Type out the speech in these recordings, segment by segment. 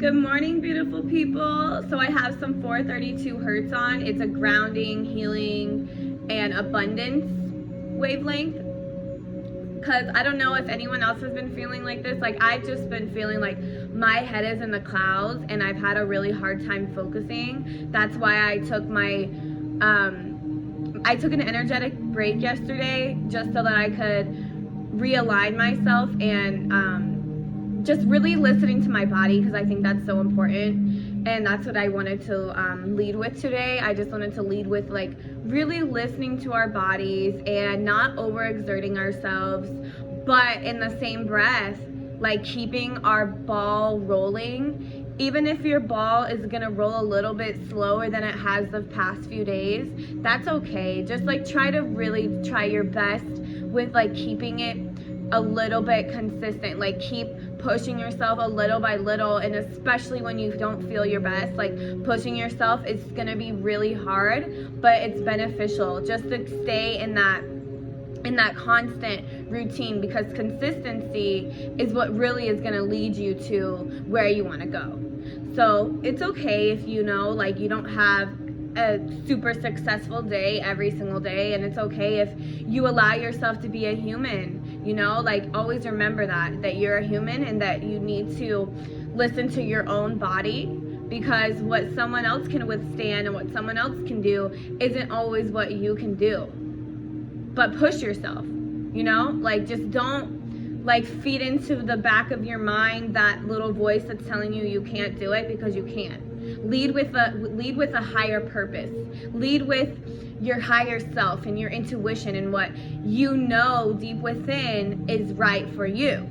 Good morning, beautiful people. So I have some 432 hertz on. It's a grounding, healing, and abundance wavelength. Because I don't know if anyone else has been feeling like this. Like, I've just been feeling like my head is in the clouds and I've had a really hard time focusing. That's why I took an energetic break yesterday just so that I could realign myself and just really listening to my body, because I think that's so important. And that's what I wanted to lead with today. I just wanted to lead with like really listening to our bodies and not overexerting ourselves, but in the same breath, like keeping our ball rolling. Even if your ball is gonna roll a little bit slower than it has the past few days, that's okay. Just like try your best with like keeping it a little bit consistent. Like keep pushing yourself a little by little, and especially when you don't feel your best, like pushing yourself is gonna be really hard, but it's beneficial just to stay in that constant routine, because consistency is what really is going to lead you to where you want to go. So it's okay if you don't have a super successful day every single day, and it's okay if you allow yourself to be a human. Always remember that you're a human and that you need to listen to your own body, because what someone else can withstand and what someone else can do isn't always what you can do. But push yourself, just don't feed into the back of your mind that little voice that's telling you can't do it, because you can. Lead with a higher purpose. Lead with your higher self and your intuition and what you know deep within is right for you.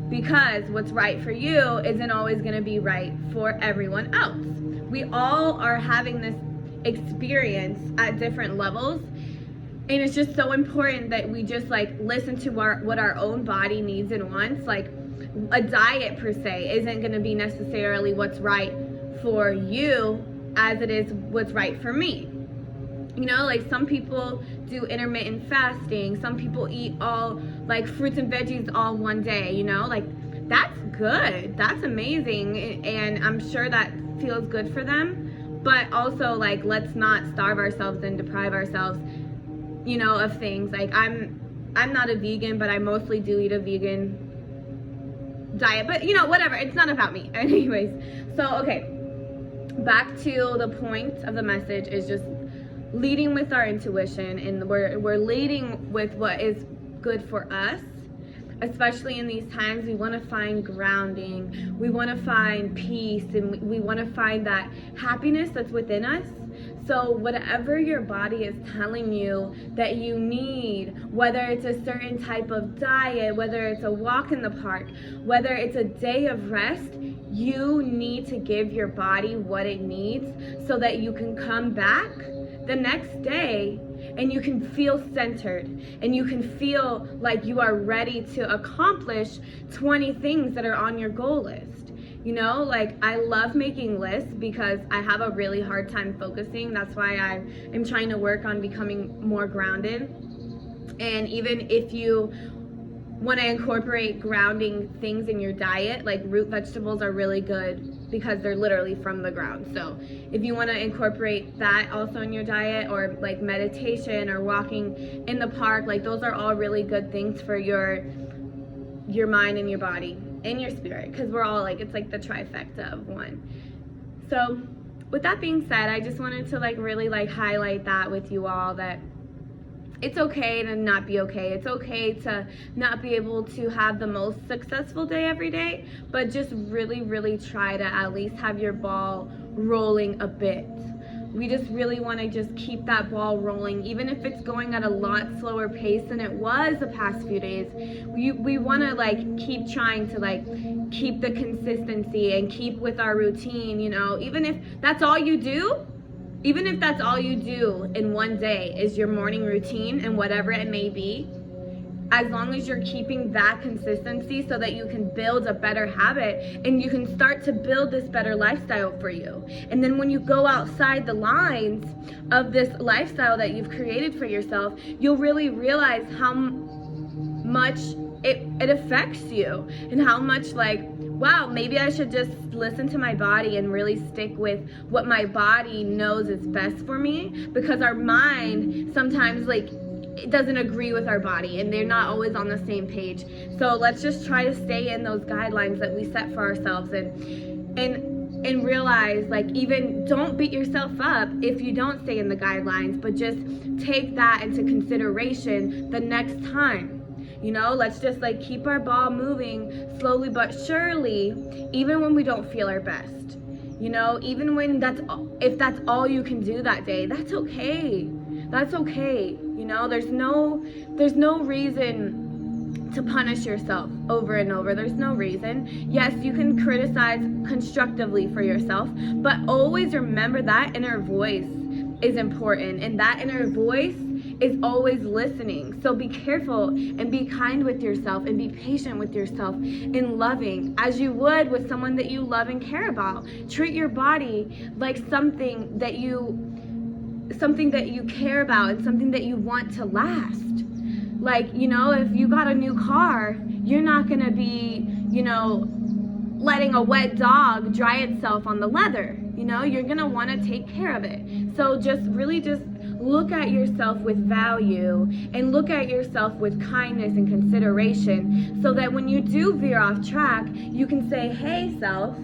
Because what's right for you isn't always going to be right for everyone else. We all are having this experience at different levels. And it's just so important that we just listen to what our own body needs and wants. Like a diet per se isn't going to be necessarily what's right for you as it is what's right for me. Some people do intermittent fasting. Some people eat all fruits and veggies all one day, that's good. That's amazing. And I'm sure that feels good for them. But also let's not starve ourselves and deprive ourselves of things. I'm not a vegan, but I mostly do eat a vegan diet, but whatever, it's not about me. Anyways, so okay, back to the point of the message is just leading with our intuition, and we're leading with what is good for us. Especially in these times, we want to find grounding, we want to find peace, and we want to find that happiness that's within us. So whatever your body is telling you that you need, whether it's a certain type of diet, whether it's a walk in the park, whether it's a day of rest, you need to give your body what it needs so that you can come back the next day and you can feel centered and you can feel like you are ready to accomplish 20 things that are on your goal list. I love making lists because I have a really hard time focusing. That's why I am trying to work on becoming more grounded. And even if you want to incorporate grounding things in your diet, like root vegetables are really good because they're literally from the ground. So if you want to incorporate that also in your diet, or meditation or walking in the park, those are all really good things for your mind and your body and your spirit, because we're all it's the trifecta of one. So with that being said, I just wanted to really highlight that with you all, that it's okay to not be okay. It's okay to not be able to have the most successful day every day, but just really, really try to at least have your ball rolling a bit. We just really want to just keep that ball rolling, even if it's going at a lot slower pace than it was the past few days. We want to keep trying to keep the consistency and keep with our routine, even if that's all you do. Even if that's all you do in one day is your morning routine, and whatever it may be, as long as you're keeping that consistency so that you can build a better habit and you can start to build this better lifestyle for you. And then when you go outside the lines of this lifestyle that you've created for yourself, you'll really realize how much it it affects you, and how much like, wow, maybe I should just listen to my body and really stick with what my body knows is best for me, because our mind sometimes like it doesn't agree with our body and they're not always on the same page. So let's just try to stay in those guidelines that we set for ourselves, and realize, like, even don't beat yourself up if you don't stay in the guidelines, but just take that into consideration the next time. You know, let's just like keep our ball moving slowly but surely, even when we don't feel our best. You know, even when if that's all you can do that day, that's okay. That's okay. You know, there's no reason to punish yourself over and over. There's no reason. Yes, you can criticize constructively for yourself, but always remember that inner voice is important, and that inner voice is always listening. So be careful and be kind with yourself and be patient with yourself in loving as you would with someone that you love and care about. Treat your body like something that you care about and something that you want to last. Like, you know, if you got a new car, you're not gonna be, you know, letting a wet dog dry itself on the leather. You know, you're gonna want to take care of it. So just really just look at yourself with value and look at yourself with kindness and consideration, so that when you do veer off track, you can say, hey self,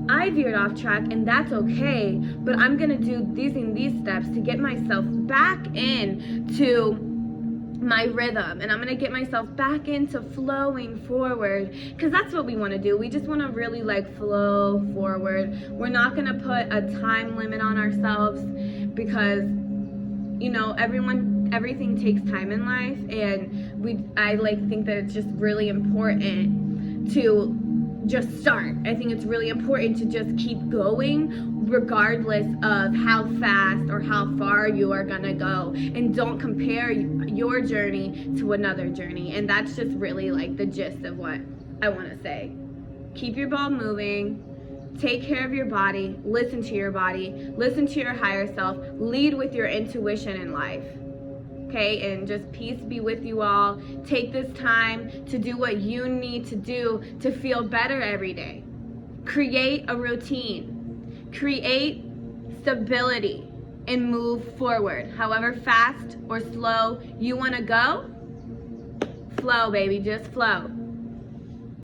I veered off track and that's okay, but I'm gonna do these and these steps to get myself back into my rhythm, and I'm gonna get myself back into flowing forward, because that's what we want to do. We just want to really like flow forward. We're not gonna put a time limit on ourselves, because, you know, everything takes time in life, and I like think that it's just really important to just start. I think it's really important to just keep going regardless of how fast or how far you are gonna go, and don't compare your journey to another journey. And that's just really like the gist of what I want to say. Keep your ball moving, take care of your body, listen to your body, listen to your higher self, lead with your intuition in life. Okay, and just peace be with you all. Take this time to do what you need to do to feel better every day. Create a routine, create stability, and move forward. However fast or slow you want to go, flow, baby, just flow.